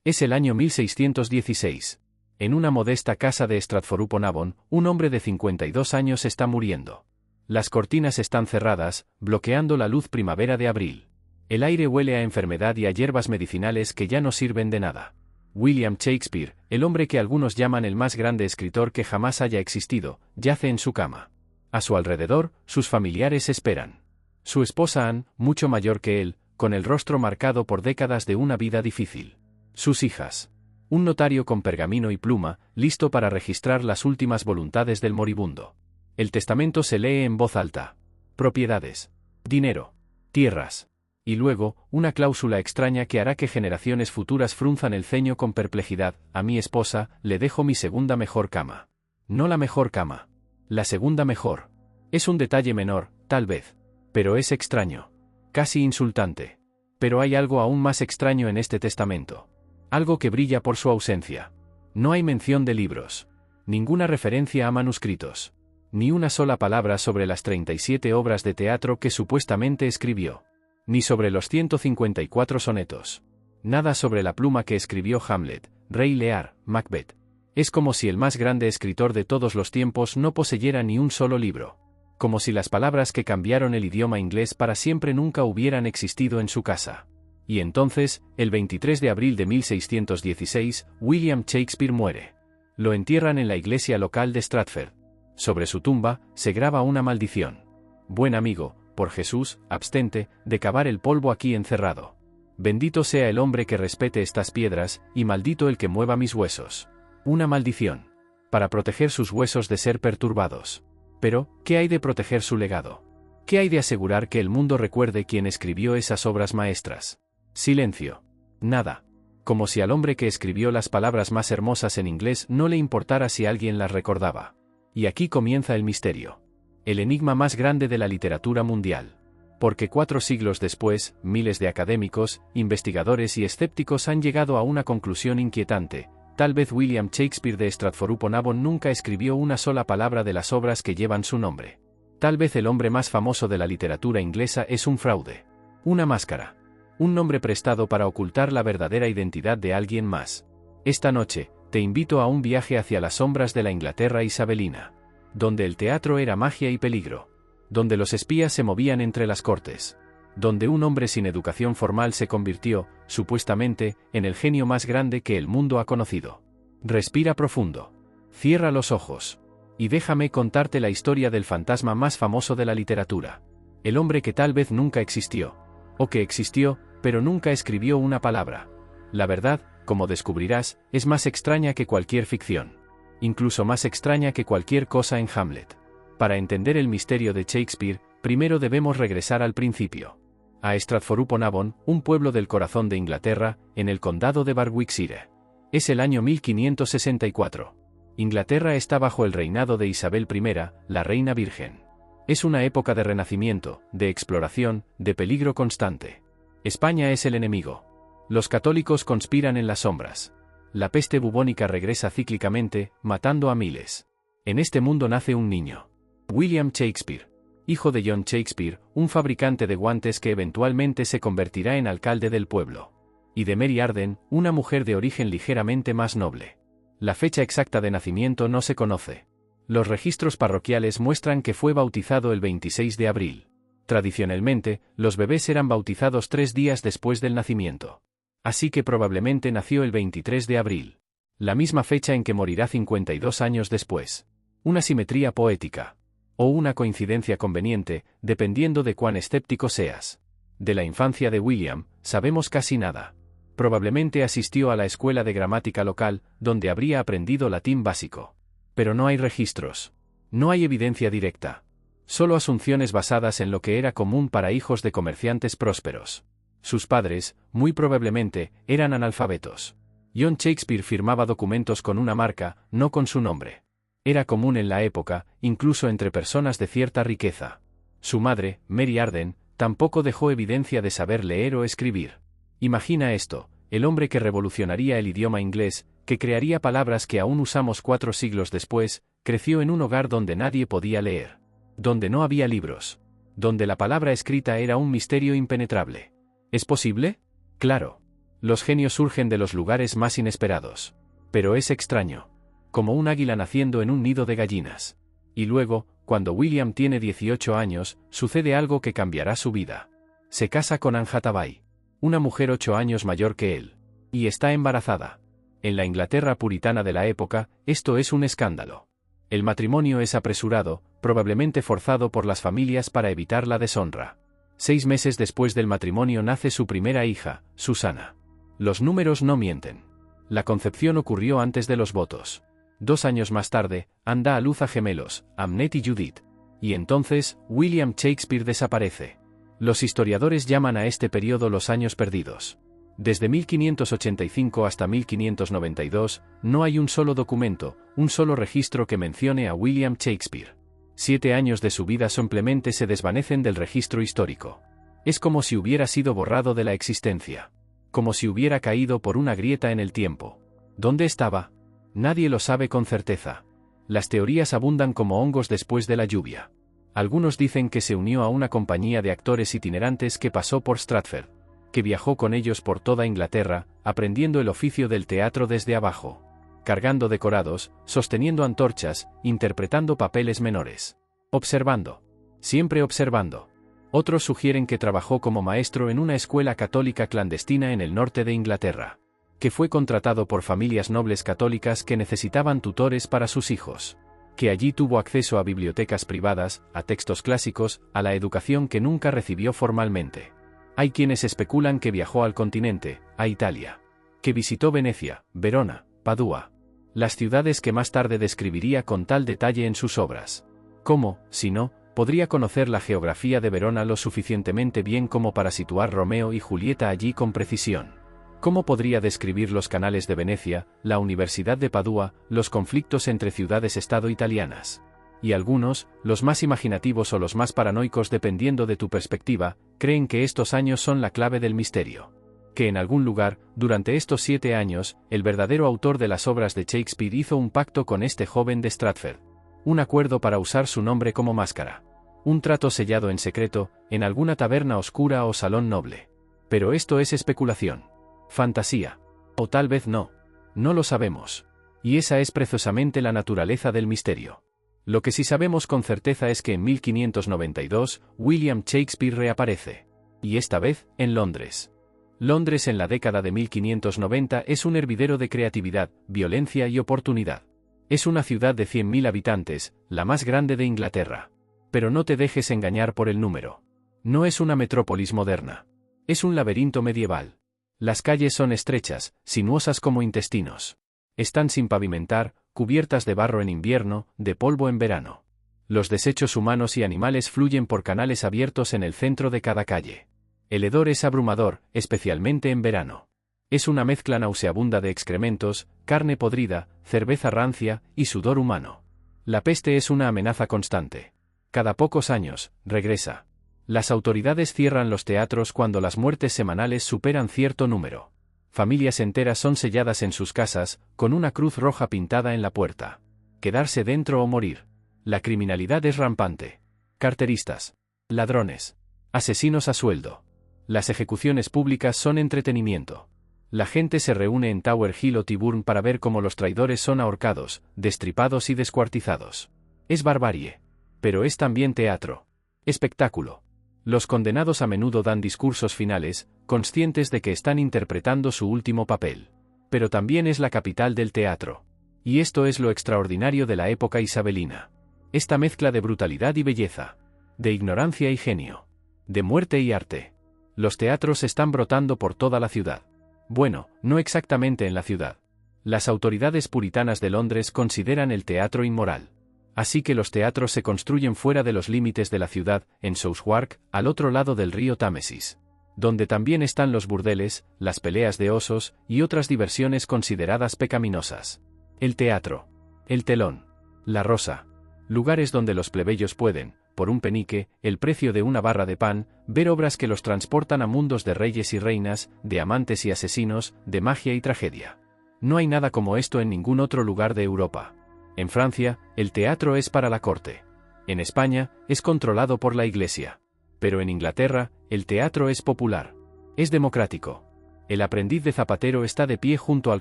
Es el año 1616. En una modesta casa de Stratford-upon-Avon, un hombre de 52 años está muriendo. Las cortinas están cerradas, bloqueando la luz primavera de abril. El aire huele a enfermedad y a hierbas medicinales que ya no sirven de nada. William Shakespeare, el hombre que algunos llaman el más grande escritor que jamás haya existido, yace en su cama. A su alrededor, sus familiares esperan. Su esposa Anne, mucho mayor que él, con el rostro marcado por décadas de una vida difícil. Sus hijas. Un notario con pergamino y pluma, listo para registrar las últimas voluntades del moribundo. El testamento se lee en voz alta. Propiedades. Dinero. Tierras. Y luego, una cláusula extraña que hará que generaciones futuras frunzan el ceño con perplejidad. A mi esposa, le dejo mi segunda mejor cama. No la mejor cama. La segunda mejor. Es un detalle menor, tal vez. Pero es extraño. Casi insultante. Pero hay algo aún más extraño en este testamento. Algo que brilla por su ausencia. No hay mención de libros. Ninguna referencia a manuscritos. Ni una sola palabra sobre las 37 obras de teatro que supuestamente escribió. Ni sobre los 154 sonetos. Nada sobre la pluma que escribió Hamlet, Rey Lear, Macbeth. Es como si el más grande escritor de todos los tiempos no poseyera ni un solo libro. Como si las palabras que cambiaron el idioma inglés para siempre nunca hubieran existido en su casa. Y entonces, el 23 de abril de 1616, William Shakespeare muere. Lo entierran en la iglesia local de Stratford. Sobre su tumba, se graba una maldición. Buen amigo, por Jesús, abstente, de cavar el polvo aquí encerrado. Bendito sea el hombre que respete estas piedras, y maldito el que mueva mis huesos. Una maldición. Para proteger sus huesos de ser perturbados. Pero, ¿qué hay de proteger su legado? ¿Qué hay de asegurar que el mundo recuerde quién escribió esas obras maestras? Silencio. Nada. Como si al hombre que escribió las palabras más hermosas en inglés no le importara si alguien las recordaba. Y aquí comienza el misterio. El enigma más grande de la literatura mundial. Porque 4 siglos después, miles de académicos, investigadores y escépticos han llegado a una conclusión inquietante. Tal vez William Shakespeare de Stratford-upon-Avon nunca escribió una sola palabra de las obras que llevan su nombre. Tal vez el hombre más famoso de la literatura inglesa es un fraude. Una máscara. Un nombre prestado para ocultar la verdadera identidad de alguien más. Esta noche, te invito a un viaje hacia las sombras de la Inglaterra isabelina. Donde el teatro era magia y peligro. Donde los espías se movían entre las cortes. Donde un hombre sin educación formal se convirtió, supuestamente, en el genio más grande que el mundo ha conocido. Respira profundo. Cierra los ojos. Y déjame contarte la historia del fantasma más famoso de la literatura. El hombre que tal vez nunca existió. O que existió, pero nunca escribió una palabra. La verdad, como descubrirás, es más extraña que cualquier ficción. Incluso más extraña que cualquier cosa en Hamlet. Para entender el misterio de Shakespeare, primero debemos regresar al principio. A Stratford-upon-Avon, un pueblo del corazón de Inglaterra, en el condado de Warwickshire. Es el año 1564. Inglaterra está bajo el reinado de Isabel I, la reina virgen. Es una época de renacimiento, de exploración, de peligro constante. España es el enemigo. Los católicos conspiran en las sombras. La peste bubónica regresa cíclicamente, matando a miles. En este mundo nace un niño. William Shakespeare. Hijo de John Shakespeare, un fabricante de guantes que eventualmente se convertirá en alcalde del pueblo. Y de Mary Arden, una mujer de origen ligeramente más noble. La fecha exacta de nacimiento no se conoce. Los registros parroquiales muestran que fue bautizado el 26 de abril. Tradicionalmente, los bebés eran bautizados 3 días después del nacimiento. Así que probablemente nació el 23 de abril. La misma fecha en que morirá 52 años después. Una simetría poética. O una coincidencia conveniente, dependiendo de cuán escéptico seas. De la infancia de William, sabemos casi nada. Probablemente asistió a la escuela de gramática local, donde habría aprendido latín básico. Pero no hay registros. No hay evidencia directa. Solo asunciones basadas en lo que era común para hijos de comerciantes prósperos. Sus padres, muy probablemente, eran analfabetos. John Shakespeare firmaba documentos con una marca, no con su nombre. Era común en la época, incluso entre personas de cierta riqueza. Su madre, Mary Arden, tampoco dejó evidencia de saber leer o escribir. Imagina esto, el hombre que revolucionaría el idioma inglés, que crearía palabras que aún usamos 4 siglos después, creció en un hogar donde nadie podía leer. Donde no había libros. Donde la palabra escrita era un misterio impenetrable. ¿Es posible? Claro. Los genios surgen de los lugares más inesperados. Pero es extraño. Como un águila naciendo en un nido de gallinas. Y luego, cuando William tiene 18 años, sucede algo que cambiará su vida. Se casa con Anne Hathaway, una mujer 8 años mayor que él. Y está embarazada. En la Inglaterra puritana de la época, esto es un escándalo. El matrimonio es apresurado, probablemente forzado por las familias para evitar la deshonra. 6 meses después del matrimonio nace su primera hija, Susana. Los números no mienten. La concepción ocurrió antes de los votos. 2 años más tarde, Anne da a luz a gemelos, Hamnet y Judith. Y entonces, William Shakespeare desaparece. Los historiadores llaman a este periodo los años perdidos. Desde 1585 hasta 1592, no hay un solo documento, un solo registro que mencione a William Shakespeare. 7 años de su vida simplemente se desvanecen del registro histórico. Es como si hubiera sido borrado de la existencia. Como si hubiera caído por una grieta en el tiempo. ¿Dónde estaba? Nadie lo sabe con certeza. Las teorías abundan como hongos después de la lluvia. Algunos dicen que se unió a una compañía de actores itinerantes que pasó por Stratford, que viajó con ellos por toda Inglaterra, aprendiendo el oficio del teatro desde abajo, cargando decorados, sosteniendo antorchas, interpretando papeles menores, observando, siempre observando. Otros sugieren que trabajó como maestro en una escuela católica clandestina en el norte de Inglaterra, que fue contratado por familias nobles católicas que necesitaban tutores para sus hijos, que allí tuvo acceso a bibliotecas privadas, a textos clásicos, a la educación que nunca recibió formalmente. Hay quienes especulan que viajó al continente, a Italia, que visitó Venecia, Verona, Padua, las ciudades que más tarde describiría con tal detalle en sus obras. ¿Cómo, si no, podría conocer la geografía de Verona lo suficientemente bien como para situar Romeo y Julieta allí con precisión? ¿Cómo podría describir los canales de Venecia, la Universidad de Padua, los conflictos entre ciudades-estado italianas? Y algunos, los más imaginativos o los más paranoicos dependiendo de tu perspectiva, creen que estos años son la clave del misterio. Que en algún lugar, durante estos 7 años, el verdadero autor de las obras de Shakespeare hizo un pacto con este joven de Stratford. Un acuerdo para usar su nombre como máscara. Un trato sellado en secreto, en alguna taberna oscura o salón noble. Pero esto es especulación. Fantasía. O tal vez no. No lo sabemos. Y esa es precisamente la naturaleza del misterio. Lo que sí sabemos con certeza es que en 1592, William Shakespeare reaparece. Y esta vez, en Londres. Londres en la década de 1590 es un hervidero de creatividad, violencia y oportunidad. Es una ciudad de 100.000 habitantes, la más grande de Inglaterra. Pero no te dejes engañar por el número. No es una metrópolis moderna. Es un laberinto medieval. Las calles son estrechas, sinuosas como intestinos. Están sin pavimentar, cubiertas de barro en invierno, de polvo en verano. Los desechos humanos y animales fluyen por canales abiertos en el centro de cada calle. El hedor es abrumador, especialmente en verano. Es una mezcla nauseabunda de excrementos, carne podrida, cerveza rancia y sudor humano. La peste es una amenaza constante. Cada pocos años, regresa. Las autoridades cierran los teatros cuando las muertes semanales superan cierto número. Familias enteras son selladas en sus casas, con una cruz roja pintada en la puerta. Quedarse dentro o morir. La criminalidad es rampante. Carteristas. Ladrones. Asesinos a sueldo. Las ejecuciones públicas son entretenimiento. La gente se reúne en Tower Hill o Tyburn para ver cómo los traidores son ahorcados, destripados y descuartizados. Es barbarie. Pero es también teatro. Espectáculo. Los condenados a menudo dan discursos finales, conscientes de que están interpretando su último papel. Pero también es la capital del teatro. Y esto es lo extraordinario de la época isabelina. Esta mezcla de brutalidad y belleza. De ignorancia y genio. De muerte y arte. Los teatros están brotando por toda la ciudad. Bueno, no exactamente en la ciudad. Las autoridades puritanas de Londres consideran el teatro inmoral. Así que los teatros se construyen fuera de los límites de la ciudad, en Southwark, al otro lado del río Támesis. Donde también están los burdeles, las peleas de osos, y otras diversiones consideradas pecaminosas. El teatro. El telón. La rosa. Lugares donde los plebeyos pueden, por un penique, el precio de una barra de pan, ver obras que los transportan a mundos de reyes y reinas, de amantes y asesinos, de magia y tragedia. No hay nada como esto en ningún otro lugar de Europa. En Francia, el teatro es para la corte. En España, es controlado por la Iglesia. Pero en Inglaterra, el teatro es popular. Es democrático. El aprendiz de zapatero está de pie junto al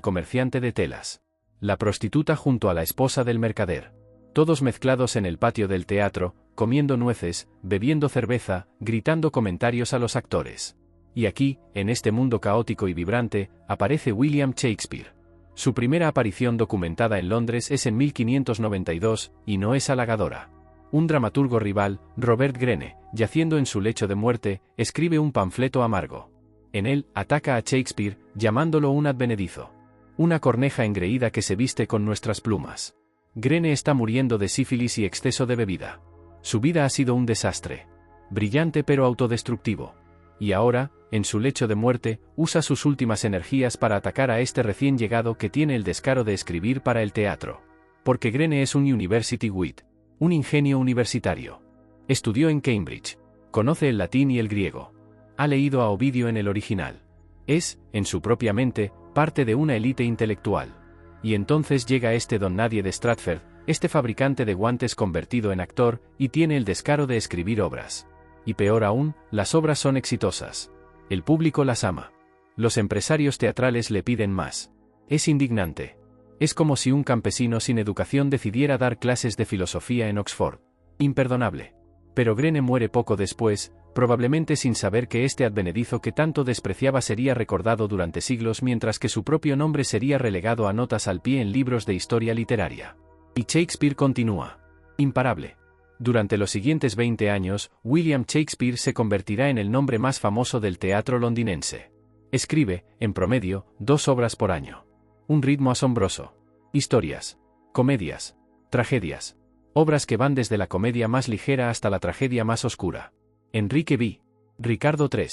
comerciante de telas. La prostituta junto a la esposa del mercader. Todos mezclados en el patio del teatro, comiendo nueces, bebiendo cerveza, gritando comentarios a los actores. Y aquí, en este mundo caótico y vibrante, aparece William Shakespeare. Su primera aparición documentada en Londres es en 1592, y no es halagadora. Un dramaturgo rival, Robert Greene, yaciendo en su lecho de muerte, escribe un panfleto amargo. En él, ataca a Shakespeare, llamándolo un advenedizo. Una corneja engreída que se viste con nuestras plumas. Greene está muriendo de sífilis y exceso de bebida. Su vida ha sido un desastre. Brillante pero autodestructivo. Y ahora, en su lecho de muerte, usa sus últimas energías para atacar a este recién llegado que tiene el descaro de escribir para el teatro. Porque Greene es un university wit. Un ingenio universitario. Estudió en Cambridge. Conoce el latín y el griego. Ha leído a Ovidio en el original. Es, en su propia mente, parte de una élite intelectual. Y entonces llega este don nadie de Stratford, este fabricante de guantes convertido en actor, y tiene el descaro de escribir obras. Y peor aún, las obras son exitosas. El público las ama. Los empresarios teatrales le piden más. Es indignante. Es como si un campesino sin educación decidiera dar clases de filosofía en Oxford. Imperdonable. Pero Greene muere poco después, probablemente sin saber que este advenedizo que tanto despreciaba sería recordado durante siglos mientras que su propio nombre sería relegado a notas al pie en libros de historia literaria. Y Shakespeare continúa. Imparable. Durante los siguientes 20 años, William Shakespeare se convertirá en el nombre más famoso del teatro londinense. Escribe, en promedio, 2 obras por año. Un ritmo asombroso. Historias. Comedias. Tragedias. Obras que van desde la comedia más ligera hasta la tragedia más oscura. Enrique V. Ricardo III.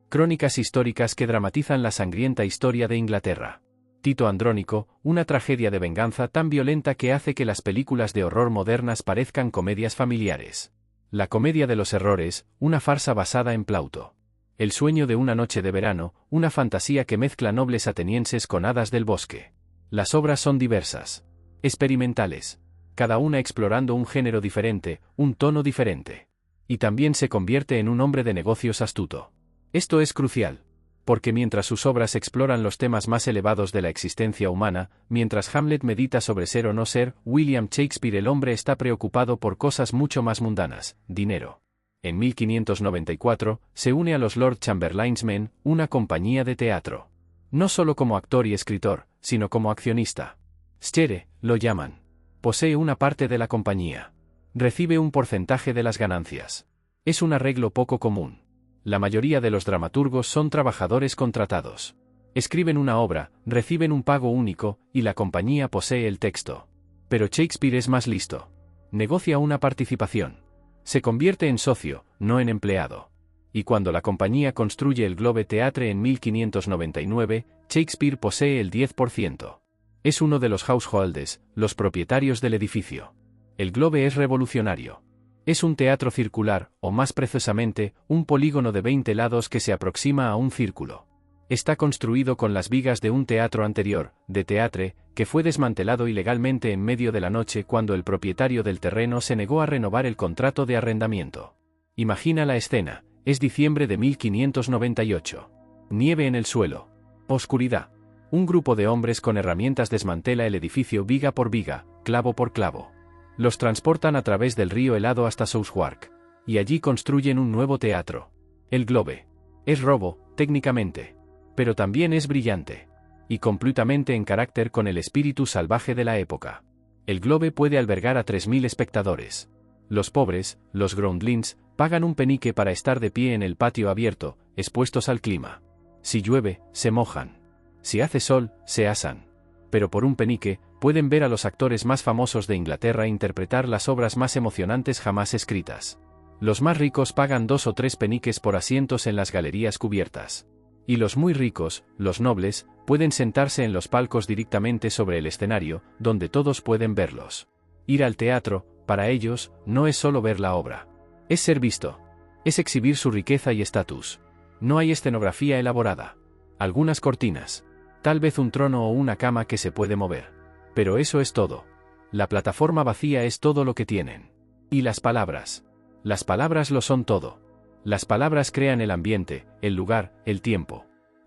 Crónicas históricas que dramatizan la sangrienta historia de Inglaterra. Tito Andrónico, una tragedia de venganza tan violenta que hace que las películas de horror modernas parezcan comedias familiares. La comedia de los errores, una farsa basada en Plauto. El sueño de una noche de verano, una fantasía que mezcla nobles atenienses con hadas del bosque. Las obras son diversas. Experimentales. Cada una explorando un género diferente, un tono diferente. Y también se convierte en un hombre de negocios astuto. Esto es crucial. Porque mientras sus obras exploran los temas más elevados de la existencia humana, mientras Hamlet medita sobre ser o no ser, William Shakespeare el hombre está preocupado por cosas mucho más mundanas, dinero. En 1594, se une a los Lord Chamberlain's Men, una compañía de teatro. No solo como actor y escritor, sino como accionista. Share, lo llaman. Posee una parte de la compañía. Recibe un porcentaje de las ganancias. Es un arreglo poco común. La mayoría de los dramaturgos son trabajadores contratados. Escriben una obra, reciben un pago único, y la compañía posee el texto. Pero Shakespeare es más listo. Negocia una participación. Se convierte en socio, no en empleado. Y cuando la compañía construye el Globe Theatre en 1599, Shakespeare posee el 10%. Es uno de los householders, los propietarios del edificio. El Globe es revolucionario. Es un teatro circular, o más precisamente, un polígono de 20 lados que se aproxima a un círculo. Está construido con las vigas de un teatro anterior, de Theatre, que fue desmantelado ilegalmente en medio de la noche cuando el propietario del terreno se negó a renovar el contrato de arrendamiento. Imagina la escena, es diciembre de 1598. Nieve en el suelo. Oscuridad. Un grupo de hombres con herramientas desmantela el edificio viga por viga, clavo por clavo. Los transportan a través del río helado hasta Southwark. Y allí construyen un nuevo teatro. El Globe. Es robo, técnicamente. Pero también es brillante. Y completamente en carácter con el espíritu salvaje de la época. El Globe puede albergar a 3000 espectadores. Los pobres, los groundlings, pagan un penique para estar de pie en el patio abierto, expuestos al clima. Si llueve, se mojan. Si hace sol, se asan. Pero por un penique, pueden ver a los actores más famosos de Inglaterra interpretar las obras más emocionantes jamás escritas. Los más ricos pagan 2 o 3 peniques por asientos en las galerías cubiertas. Y los muy ricos, los nobles, pueden sentarse en los palcos directamente sobre el escenario, donde todos pueden verlos. Ir al teatro, para ellos, no es solo ver la obra. Es ser visto. Es exhibir su riqueza y estatus. No hay escenografía elaborada. Algunas cortinas. Tal vez un trono o una cama que se puede mover. Pero eso es todo. La plataforma vacía es todo lo que tienen. Y las palabras. Las palabras lo son todo. Las palabras crean el ambiente, el lugar, el tiempo.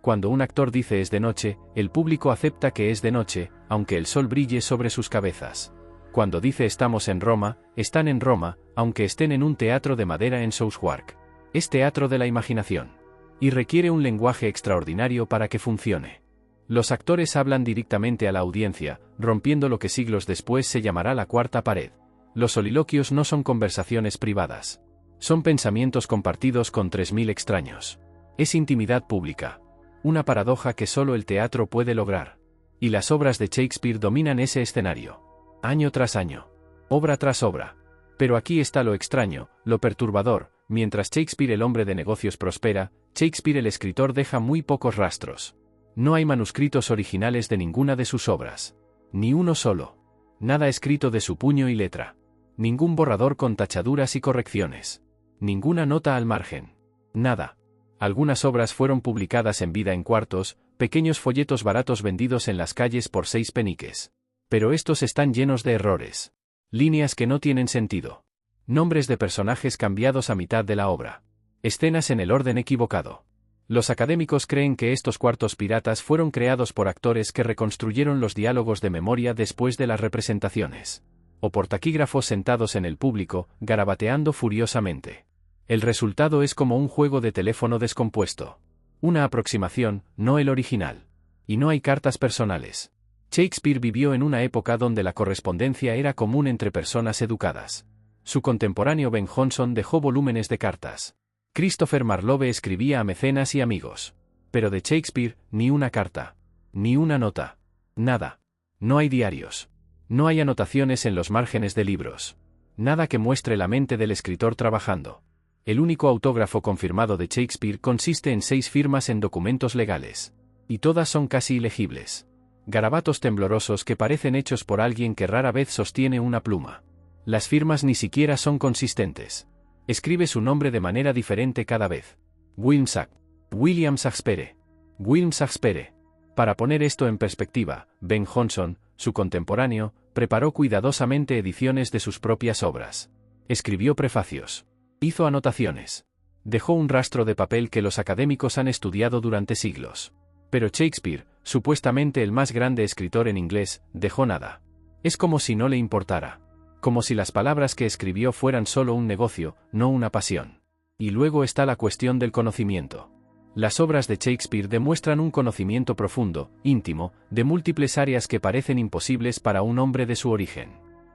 Cuando un actor dice es de noche, el público acepta que es de noche, aunque el sol brille sobre sus cabezas. Cuando dice estamos en Roma, están en Roma, aunque estén en un teatro de madera en Southwark. Es teatro de la imaginación. Y requiere un lenguaje extraordinario para que funcione. Los actores hablan directamente a la audiencia, rompiendo lo que siglos después se llamará la cuarta pared. Los soliloquios no son conversaciones privadas. Son pensamientos compartidos con 3000 extraños. Es intimidad pública. Una paradoja que solo el teatro puede lograr. Y las obras de Shakespeare dominan ese escenario. Año tras año. Obra tras obra. Pero aquí está lo extraño, lo perturbador: mientras Shakespeare el hombre de negocios prospera, Shakespeare el escritor deja muy pocos rastros. No hay manuscritos originales de ninguna de sus obras. Ni uno solo. Nada escrito de su puño y letra. Ningún borrador con tachaduras y correcciones. Ninguna nota al margen. Nada. Algunas obras fueron publicadas en vida en cuartos, pequeños folletos baratos vendidos en las calles por 6 peniques. Pero estos están llenos de errores. Líneas que no tienen sentido. Nombres de personajes cambiados a mitad de la obra. Escenas en el orden equivocado. Los académicos creen que estos cuartos piratas fueron creados por actores que reconstruyeron los diálogos de memoria después de las representaciones. O por taquígrafos sentados en el público, garabateando furiosamente. El resultado es como un juego de teléfono descompuesto. Una aproximación, no el original. Y no hay cartas personales. Shakespeare vivió en una época donde la correspondencia era común entre personas educadas. Su contemporáneo Ben Jonson dejó volúmenes de cartas. Christopher Marlowe escribía a mecenas y amigos. Pero de Shakespeare, ni una carta. Ni una nota. Nada. No hay diarios. No hay anotaciones en los márgenes de libros. Nada que muestre la mente del escritor trabajando. El único autógrafo confirmado de Shakespeare consiste en 6 firmas en documentos legales. Y todas son casi ilegibles. Garabatos temblorosos que parecen hechos por alguien que rara vez sostiene una pluma. Las firmas ni siquiera son consistentes. Escribe su nombre de manera diferente cada vez. William Shakespeare. William Shakespeare. Para poner esto en perspectiva, Ben Jonson, su contemporáneo, preparó cuidadosamente ediciones de sus propias obras. Escribió prefacios. Hizo anotaciones. Dejó un rastro de papel que los académicos han estudiado durante siglos. Pero Shakespeare, supuestamente el más grande escritor en inglés, dejó nada. Es como si no le importara. Como si las palabras que escribió fueran solo un negocio, no una pasión. Y luego está la cuestión del conocimiento. Las obras de Shakespeare demuestran un conocimiento profundo, íntimo, de múltiples áreas que parecen imposibles para un hombre de su origen.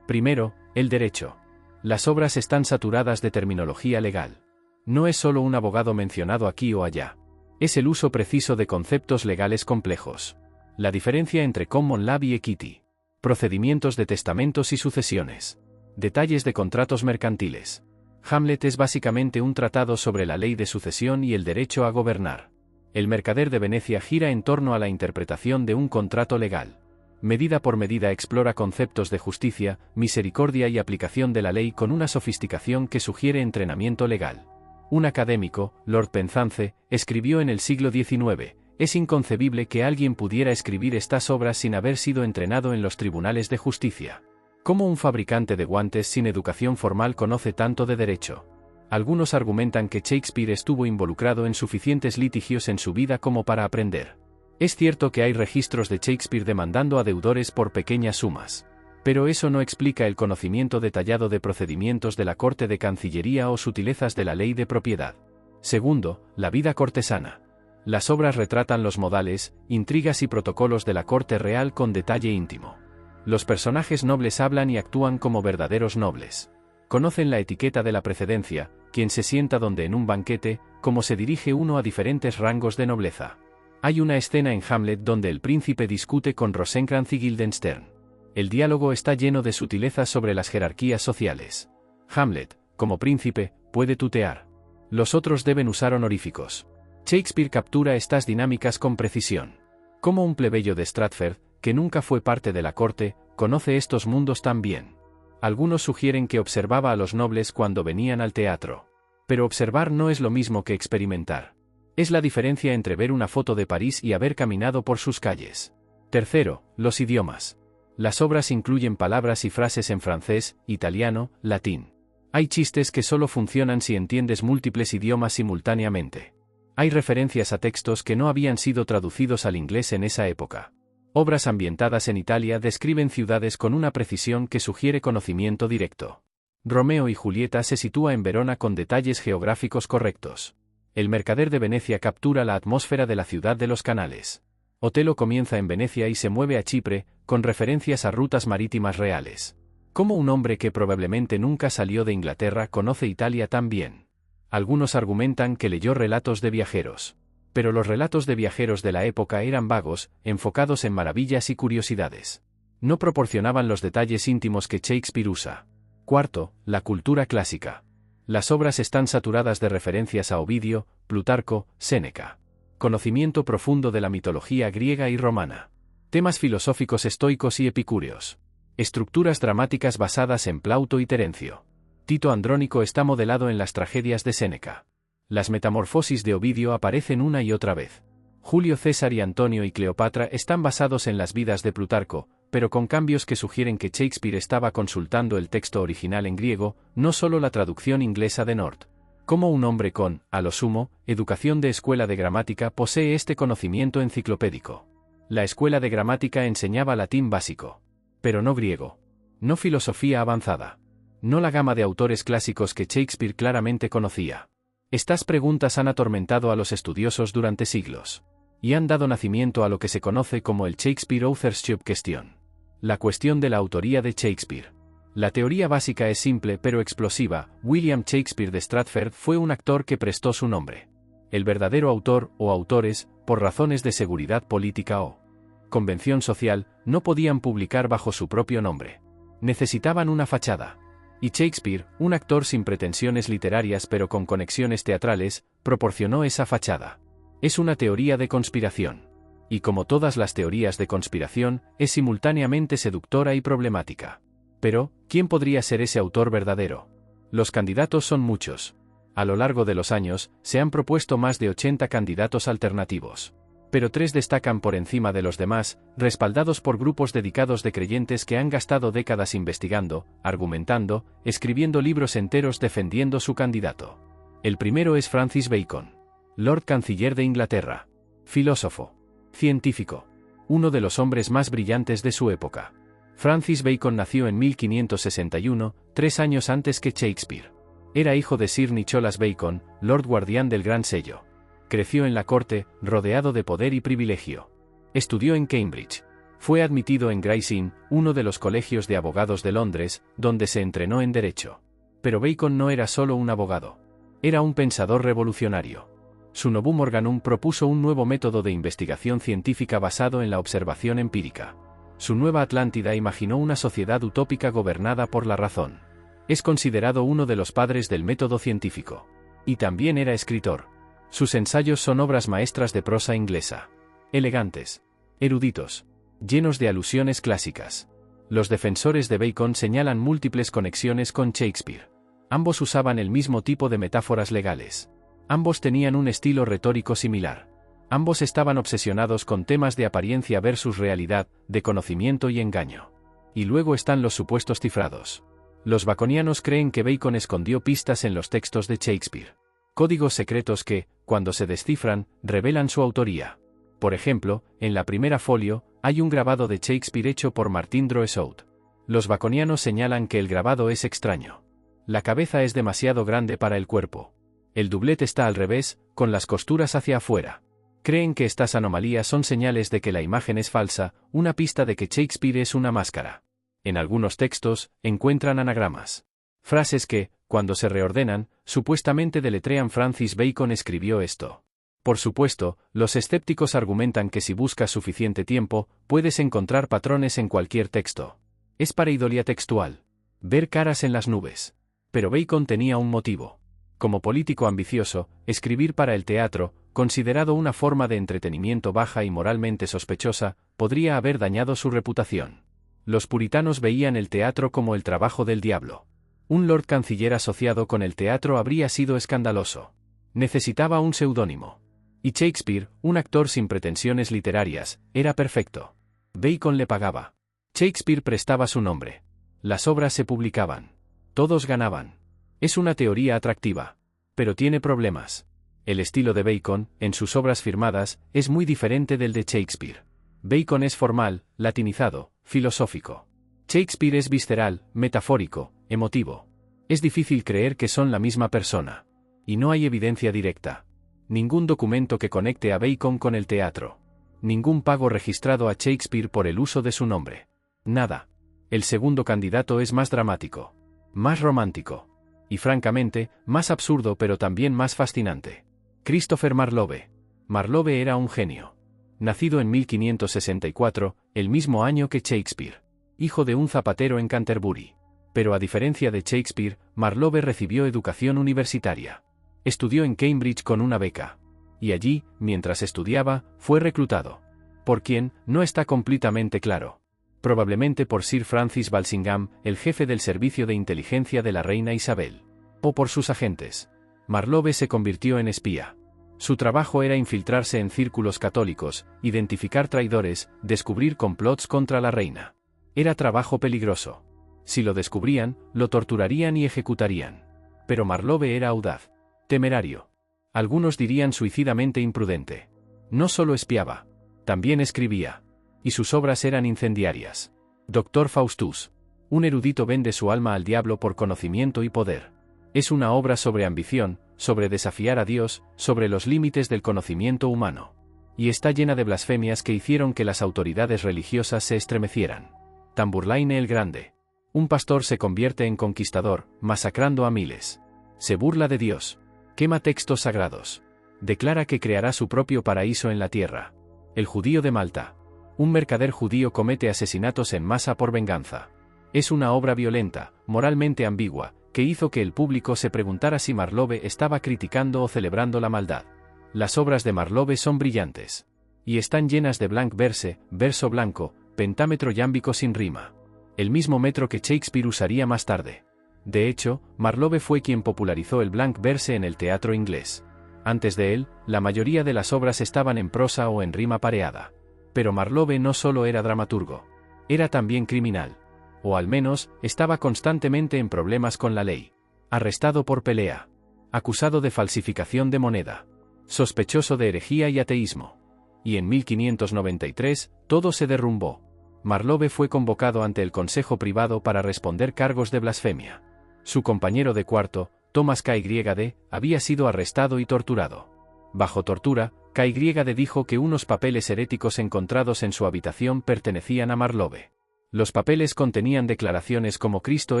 Primero, el derecho. Las obras están saturadas de terminología legal. No es solo un abogado mencionado aquí o allá. Es el uso preciso de conceptos legales complejos. La diferencia entre common law y equity. Procedimientos de testamentos y sucesiones. Detalles de contratos mercantiles. Hamlet es básicamente un tratado sobre la ley de sucesión y el derecho a gobernar. El mercader de Venecia gira en torno a la interpretación de un contrato legal. Medida por medida explora conceptos de justicia, misericordia y aplicación de la ley con una sofisticación que sugiere entrenamiento legal. Un académico, Lord Penzance, escribió en el siglo XIX: es inconcebible que alguien pudiera escribir estas obras sin haber sido entrenado en los tribunales de justicia. ¿Cómo un fabricante de guantes sin educación formal conoce tanto de derecho? Algunos argumentan que Shakespeare estuvo involucrado en suficientes litigios en su vida como para aprender. Es cierto que hay registros de Shakespeare demandando a deudores por pequeñas sumas. Pero eso no explica el conocimiento detallado de procedimientos de la Corte de Cancillería o sutilezas de la ley de propiedad. Segundo, la vida cortesana. Las obras retratan los modales, intrigas y protocolos de la corte real con detalle íntimo. Los personajes nobles hablan y actúan como verdaderos nobles. Conocen la etiqueta de la precedencia, quién se sienta donde en un banquete, cómo se dirige uno a diferentes rangos de nobleza. Hay una escena en Hamlet donde el príncipe discute con Rosencrantz y Guildenstern. El diálogo está lleno de sutilezas sobre las jerarquías sociales. Hamlet, como príncipe, puede tutear. Los otros deben usar honoríficos. Shakespeare captura estas dinámicas con precisión. Como un plebeyo de Stratford, que nunca fue parte de la corte, conoce estos mundos tan bien. Algunos sugieren que observaba a los nobles cuando venían al teatro. Pero observar no es lo mismo que experimentar. Es la diferencia entre ver una foto de París y haber caminado por sus calles. Tercero, los idiomas. Las obras incluyen palabras y frases en francés, italiano, latín. Hay chistes que solo funcionan si entiendes múltiples idiomas simultáneamente. Hay referencias a textos que no habían sido traducidos al inglés en esa época. Obras ambientadas en Italia describen ciudades con una precisión que sugiere conocimiento directo. Romeo y Julieta se sitúa en Verona con detalles geográficos correctos. El mercader de Venecia captura la atmósfera de la ciudad de los canales. Otelo comienza en Venecia y se mueve a Chipre, con referencias a rutas marítimas reales. ¿Cómo un hombre que probablemente nunca salió de Inglaterra conoce Italia tan bien? Algunos argumentan que leyó relatos de viajeros. Pero los relatos de viajeros de la época eran vagos, enfocados en maravillas y curiosidades. No proporcionaban los detalles íntimos que Shakespeare usa. Cuarto, la cultura clásica. Las obras están saturadas de referencias a Ovidio, Plutarco, Séneca. Conocimiento profundo de la mitología griega y romana. Temas filosóficos estoicos y epicúreos. Estructuras dramáticas basadas en Plauto y Terencio. Tito Andrónico está modelado en las tragedias de Séneca. Las metamorfosis de Ovidio aparecen una y otra vez. Julio César y Antonio y Cleopatra están basados en las vidas de Plutarco, pero con cambios que sugieren que Shakespeare estaba consultando el texto original en griego, no solo la traducción inglesa de North. Como un hombre con, a lo sumo, educación de escuela de gramática posee este conocimiento enciclopédico. La escuela de gramática enseñaba latín básico. Pero no griego. No filosofía avanzada. No la gama de autores clásicos que Shakespeare claramente conocía. Estas preguntas han atormentado a los estudiosos durante siglos. Y han dado nacimiento a lo que se conoce como el Shakespeare Authorship Question. La cuestión de la autoría de Shakespeare. La teoría básica es simple pero explosiva. William Shakespeare de Stratford fue un actor que prestó su nombre. El verdadero autor, o autores, por razones de seguridad política o convención social, no podían publicar bajo su propio nombre. Necesitaban una fachada. Y Shakespeare, un actor sin pretensiones literarias pero con conexiones teatrales, proporcionó esa fachada. Es una teoría de conspiración. Y como todas las teorías de conspiración, es simultáneamente seductora y problemática. Pero, ¿quién podría ser ese autor verdadero? Los candidatos son muchos. A lo largo de los años, se han propuesto más de 80 candidatos alternativos. Pero 3 destacan por encima de los demás, respaldados por grupos dedicados de creyentes que han gastado décadas investigando, argumentando, escribiendo libros enteros defendiendo su candidato. El primero es Francis Bacon, Lord Canciller de Inglaterra, filósofo, científico, uno de los hombres más brillantes de su época. Francis Bacon nació en 1561, 3 años antes que Shakespeare. Era hijo de Sir Nicholas Bacon, Lord Guardián del Gran Sello. Creció en la corte, rodeado de poder y privilegio. Estudió en Cambridge. Fue admitido en Gray's Inn, uno de los colegios de abogados de Londres, donde se entrenó en derecho. Pero Bacon no era solo un abogado. Era un pensador revolucionario. Su Novum Organum propuso un nuevo método de investigación científica basado en la observación empírica. Su Nueva Atlántida imaginó una sociedad utópica gobernada por la razón. Es considerado uno de los padres del método científico. Y también era escritor. Sus ensayos son obras maestras de prosa inglesa. Elegantes. Eruditos. Llenos de alusiones clásicas. Los defensores de Bacon señalan múltiples conexiones con Shakespeare. Ambos usaban el mismo tipo de metáforas legales. Ambos tenían un estilo retórico similar. Ambos estaban obsesionados con temas de apariencia versus realidad, de conocimiento y engaño. Y luego están los supuestos cifrados. Los baconianos creen que Bacon escondió pistas en los textos de Shakespeare. Códigos secretos que, cuando se descifran, revelan su autoría. Por ejemplo, en la primera folio, hay un grabado de Shakespeare hecho por Martin Droeshout. Los baconianos señalan que el grabado es extraño. La cabeza es demasiado grande para el cuerpo. El doublet está al revés, con las costuras hacia afuera. Creen que estas anomalías son señales de que la imagen es falsa, una pista de que Shakespeare es una máscara. En algunos textos, encuentran anagramas. Frases que, cuando se reordenan, supuestamente deletrean Francis Bacon escribió esto. Por supuesto, los escépticos argumentan que si buscas suficiente tiempo, puedes encontrar patrones en cualquier texto. Es pareidolia textual. Ver caras en las nubes. Pero Bacon tenía un motivo. Como político ambicioso, escribir para el teatro, considerado una forma de entretenimiento baja y moralmente sospechosa, podría haber dañado su reputación. Los puritanos veían el teatro como el trabajo del diablo. Un lord canciller asociado con el teatro habría sido escandaloso. Necesitaba un seudónimo. Y Shakespeare, un actor sin pretensiones literarias, era perfecto. Bacon le pagaba. Shakespeare prestaba su nombre. Las obras se publicaban. Todos ganaban. Es una teoría atractiva. Pero tiene problemas. El estilo de Bacon, en sus obras firmadas, es muy diferente del de Shakespeare. Bacon es formal, latinizado, filosófico. Shakespeare es visceral, metafórico, emotivo. Es difícil creer que son la misma persona. Y no hay evidencia directa. Ningún documento que conecte a Bacon con el teatro. Ningún pago registrado a Shakespeare por el uso de su nombre. Nada. El segundo candidato es más dramático. Más romántico. Y francamente, más absurdo pero también más fascinante. Christopher Marlowe. Marlowe era un genio. Nacido en 1564, el mismo año que Shakespeare. Hijo de un zapatero en Canterbury. Pero a diferencia de Shakespeare, Marlowe recibió educación universitaria. Estudió en Cambridge con una beca. Y allí, mientras estudiaba, fue reclutado. ¿Por quién? No está completamente claro. Probablemente por Sir Francis Walsingham, el jefe del servicio de inteligencia de la reina Isabel. O por sus agentes. Marlowe se convirtió en espía. Su trabajo era infiltrarse en círculos católicos, identificar traidores, descubrir complots contra la reina. Era trabajo peligroso. Si lo descubrían, lo torturarían y ejecutarían. Pero Marlowe era audaz. Temerario. Algunos dirían suicidamente imprudente. No solo espiaba. También escribía. Y sus obras eran incendiarias. Dr. Faustus. Un erudito vende su alma al diablo por conocimiento y poder. Es una obra sobre ambición, sobre desafiar a Dios, sobre los límites del conocimiento humano. Y está llena de blasfemias que hicieron que las autoridades religiosas se estremecieran. Tamburlaine el Grande. Un pastor se convierte en conquistador, masacrando a miles. Se burla de Dios. Quema textos sagrados. Declara que creará su propio paraíso en la tierra. El judío de Malta. Un mercader judío comete asesinatos en masa por venganza. Es una obra violenta, moralmente ambigua, que hizo que el público se preguntara si Marlowe estaba criticando o celebrando la maldad. Las obras de Marlowe son brillantes. Y están llenas de blanc verse, verso blanco, pentámetro yámbico sin rima. El mismo metro que Shakespeare usaría más tarde. De hecho, Marlowe fue quien popularizó el blanc verse en el teatro inglés. Antes de él, la mayoría de las obras estaban en prosa o en rima pareada. Pero Marlowe no solo era dramaturgo. Era también criminal. O al menos, estaba constantemente en problemas con la ley. Arrestado por pelea. Acusado de falsificación de moneda. Sospechoso de herejía y ateísmo. Y en 1593, todo se derrumbó. Marlowe fue convocado ante el Consejo Privado para responder cargos de blasfemia. Su compañero de cuarto, Thomas Kyd, había sido arrestado y torturado. Bajo tortura, Kyd dijo que unos papeles heréticos encontrados en su habitación pertenecían a Marlowe. Los papeles contenían declaraciones como Cristo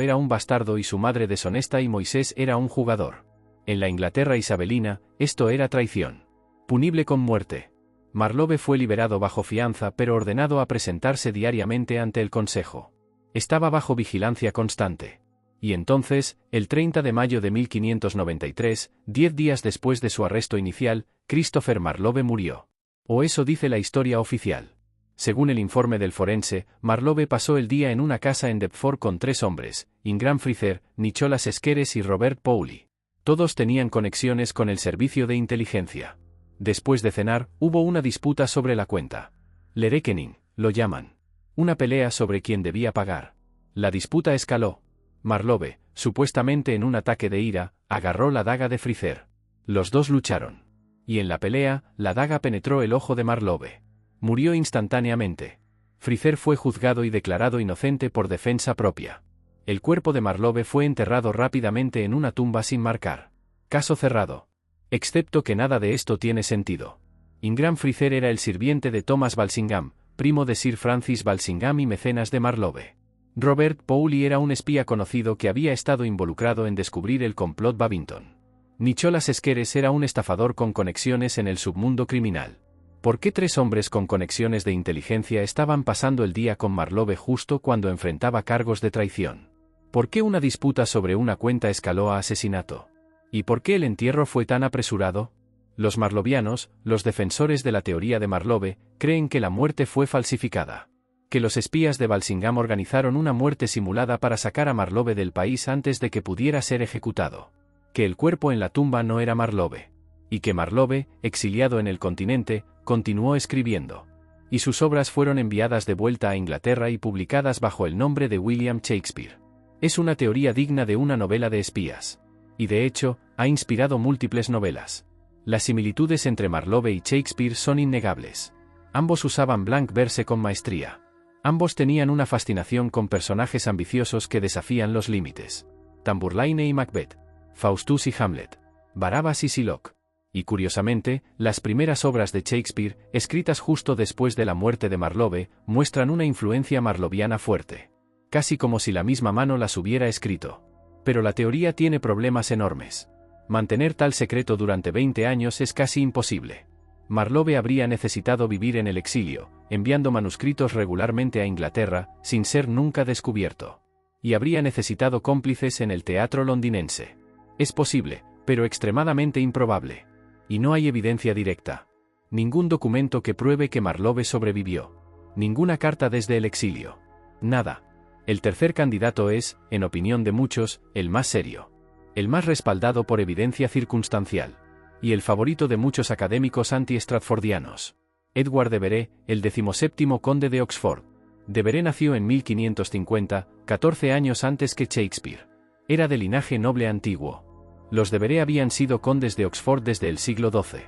era un bastardo y su madre deshonesta y Moisés era un jugador. En la Inglaterra isabelina, esto era traición. Punible con muerte. Marlowe fue liberado bajo fianza pero ordenado a presentarse diariamente ante el Consejo. Estaba bajo vigilancia constante. Y entonces, el 30 de mayo de 1593, 10 días después de su arresto inicial, Christopher Marlowe murió. O eso dice la historia oficial. Según el informe del forense, Marlowe pasó el día en una casa en Deptford con 3 hombres, Ingram Freezer, Nicholas Esqueres y Robert Powley. Todos tenían conexiones con el servicio de inteligencia. Después de cenar, hubo una disputa sobre la cuenta. Le reckoning, lo llaman. Una pelea sobre quién debía pagar. La disputa escaló. Marlowe, supuestamente en un ataque de ira, agarró la daga de Freezer. Los dos lucharon. Y en la pelea, la daga penetró el ojo de Marlowe. Murió instantáneamente. Freezer fue juzgado y declarado inocente por defensa propia. El cuerpo de Marlowe fue enterrado rápidamente en una tumba sin marcar. Caso cerrado. Excepto que nada de esto tiene sentido. Ingram Freezer era el sirviente de Thomas Walsingham, primo de Sir Francis Walsingham y mecenas de Marlowe. Robert Powley era un espía conocido que había estado involucrado en descubrir el complot Babington. Nicholas Esqueres era un estafador con conexiones en el submundo criminal. ¿Por qué 3 hombres con conexiones de inteligencia estaban pasando el día con Marlowe justo cuando enfrentaba cargos de traición? ¿Por qué una disputa sobre una cuenta escaló a asesinato? ¿Y por qué el entierro fue tan apresurado? Los marlovianos, los defensores de la teoría de Marlowe, creen que la muerte fue falsificada. Que los espías de Walsingham organizaron una muerte simulada para sacar a Marlowe del país antes de que pudiera ser ejecutado. Que el cuerpo en la tumba no era Marlowe. Y que Marlowe, exiliado en el continente, continuó escribiendo. Y sus obras fueron enviadas de vuelta a Inglaterra y publicadas bajo el nombre de William Shakespeare. Es una teoría digna de una novela de espías. Y de hecho, ha inspirado múltiples novelas. Las similitudes entre Marlowe y Shakespeare son innegables. Ambos usaban blank verse con maestría. Ambos tenían una fascinación con personajes ambiciosos que desafían los límites. Tamburlaine y Macbeth, Faustus y Hamlet, Barabas y Shylock. Y curiosamente, las primeras obras de Shakespeare, escritas justo después de la muerte de Marlowe, muestran una influencia marloviana fuerte. Casi como si la misma mano las hubiera escrito. Pero la teoría tiene problemas enormes. Mantener tal secreto durante 20 años es casi imposible. Marlowe habría necesitado vivir en el exilio, enviando manuscritos regularmente a Inglaterra, sin ser nunca descubierto. Y habría necesitado cómplices en el teatro londinense. Es posible, pero extremadamente improbable. Y no hay evidencia directa. Ningún documento que pruebe que Marlowe sobrevivió. Ninguna carta desde el exilio. Nada. El tercer candidato es, en opinión de muchos, el más serio. El más respaldado por evidencia circunstancial. Y el favorito de muchos académicos anti-stratfordianos. Edward de Vere, el 17º conde de Oxford. De Vere nació en 1550, 14 años antes que Shakespeare. Era de linaje noble antiguo. Los de Vere habían sido condes de Oxford desde el siglo XII.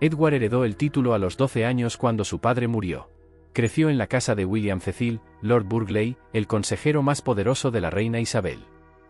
Edward heredó el título a los 12 años cuando su padre murió. Creció en la casa de William Cecil, Lord Burghley, el consejero más poderoso de la reina Isabel.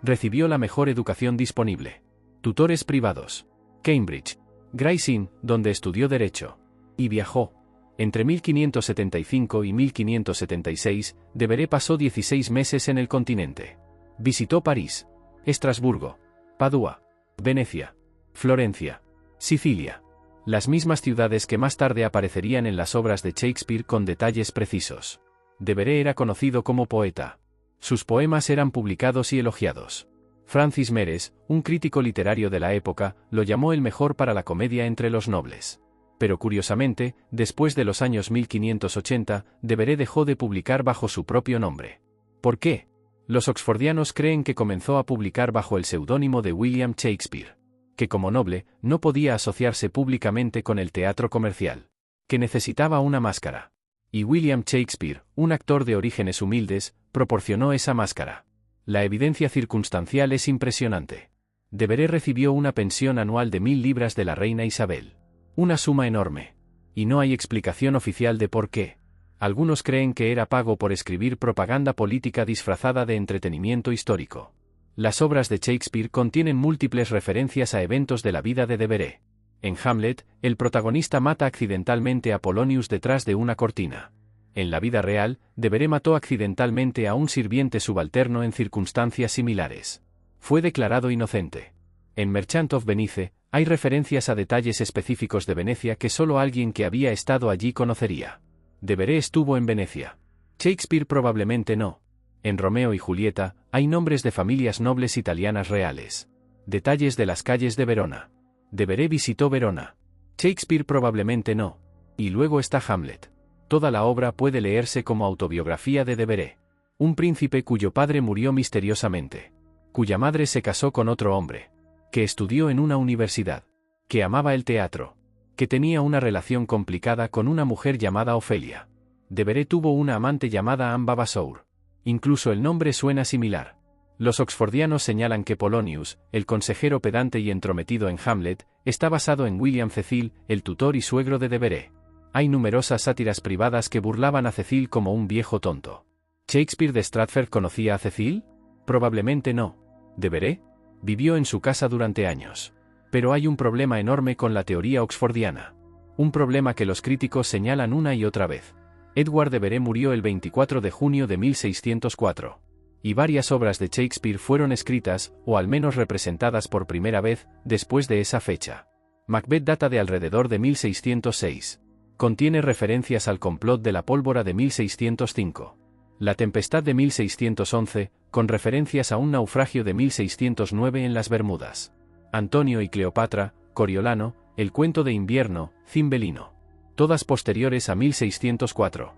Recibió la mejor educación disponible. Tutores privados. Cambridge. Gray's Inn, donde estudió Derecho. Y viajó. Entre 1575 y 1576, de Vere pasó 16 meses en el continente. Visitó París, Estrasburgo, Padua, Venecia, Florencia, Sicilia. Las mismas ciudades que más tarde aparecerían en las obras de Shakespeare con detalles precisos. De Vere era conocido como poeta. Sus poemas eran publicados y elogiados. Francis Meres, un crítico literario de la época, lo llamó el mejor para la comedia entre los nobles. Pero curiosamente, después de los años 1580, de Vere dejó de publicar bajo su propio nombre. ¿Por qué? Los oxfordianos creen que comenzó a publicar bajo el seudónimo de William Shakespeare. Que como noble, no podía asociarse públicamente con el teatro comercial. Que necesitaba una máscara. Y William Shakespeare, un actor de orígenes humildes, proporcionó esa máscara. La evidencia circunstancial es impresionante. De Vere recibió una pensión anual de 1000 libras de la reina Isabel. Una suma enorme. Y no hay explicación oficial de por qué. Algunos creen que era pago por escribir propaganda política disfrazada de entretenimiento histórico. Las obras de Shakespeare contienen múltiples referencias a eventos de la vida de Vere. En Hamlet, el protagonista mata accidentalmente a Polonius detrás de una cortina. En la vida real, de Vere mató accidentalmente a un sirviente subalterno en circunstancias similares. Fue declarado inocente. En Merchant of Venice, hay referencias a detalles específicos de Venecia que solo alguien que había estado allí conocería. De Vere estuvo en Venecia. Shakespeare probablemente no. En Romeo y Julieta, hay nombres de familias nobles italianas reales. Detalles de las calles de Verona. De Vere visitó Verona. Shakespeare probablemente no. Y luego está Hamlet. Toda la obra puede leerse como autobiografía de Vere. Un príncipe cuyo padre murió misteriosamente. Cuya madre se casó con otro hombre. Que estudió en una universidad. Que amaba el teatro. Que tenía una relación complicada con una mujer llamada Ofelia. De Vere tuvo una amante llamada Anne Vavasour. Incluso el nombre suena similar. Los oxfordianos señalan que Polonius, el consejero pedante y entrometido en Hamlet, está basado en William Cecil, el tutor y suegro de Vere. Hay numerosas sátiras privadas que burlaban a Cecil como un viejo tonto. ¿Shakespeare de Stratford conocía a Cecil? Probablemente no. ¿De Vere? Vivió en su casa durante años. Pero hay un problema enorme con la teoría oxfordiana. Un problema que los críticos señalan una y otra vez. Edward de Vere murió el 24 de junio de 1604. Y varias obras de Shakespeare fueron escritas, o al menos representadas por primera vez, después de esa fecha. Macbeth data de alrededor de 1606. Contiene referencias al complot de la pólvora de 1605. La tempestad de 1611, con referencias a un naufragio de 1609 en las Bermudas. Antonio y Cleopatra, Coriolano, El cuento de invierno, Cimbelino. Todas posteriores a 1604.